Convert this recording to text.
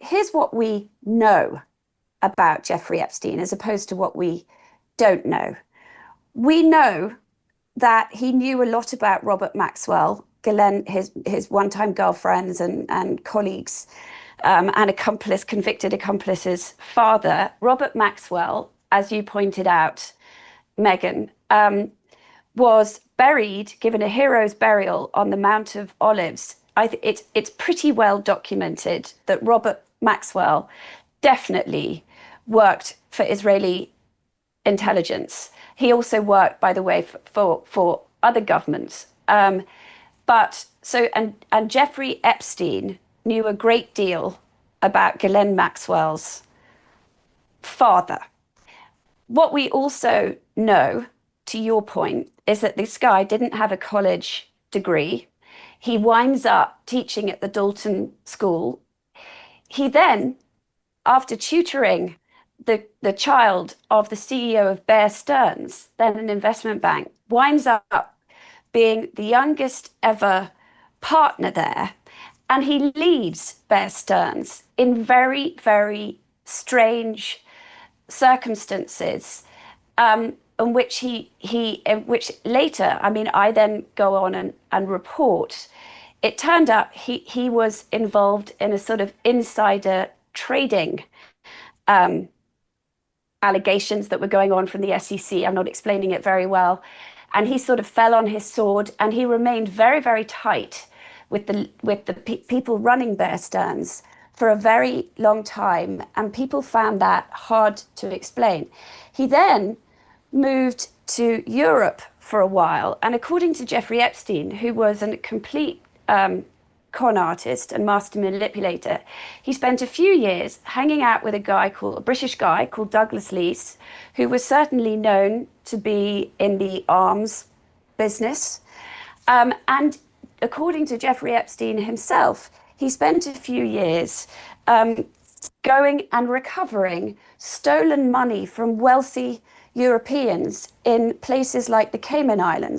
here's what we know about Jeffrey Epstein as opposed to what we don't know. We know that he knew a lot about Robert Maxwell, Ghislaine, his one-time girlfriends and colleagues, and convicted accomplice's father. Robert Maxwell, as you pointed out, Megyn, was buried, given a hero's burial on the Mount of Olives. It's pretty well documented that Robert Maxwell definitely worked for Israeli intelligence. He also worked, by the way, for other governments. And Jeffrey Epstein knew a great deal about Ghislaine Maxwell's father. What we also know, to your point, is that this guy didn't have a college degree. He winds up teaching at the Dalton School. He then, after tutoring the child of the CEO of Bear Stearns, then an investment bank, winds up being the youngest ever partner there. And he leads Bear Stearns in very, very strange circumstances, in which later, I then go on and report, it turned out he was involved in a sort of insider trading allegations that were going on from the SEC. I'm not explaining it very well. And he sort of fell on his sword, and he remained very, very tight with the people running Bear Stearns for a very long time. And people found that hard to explain. He then moved to Europe for a while. And according to Jeffrey Epstein, who was a complete con artist and master manipulator, he spent a few years hanging out with a British guy called Douglas Leese, who was certainly known to be in the arms business. And according to Jeffrey Epstein himself, he spent a few years going and recovering stolen money from wealthy Europeans in places like the Cayman Islands.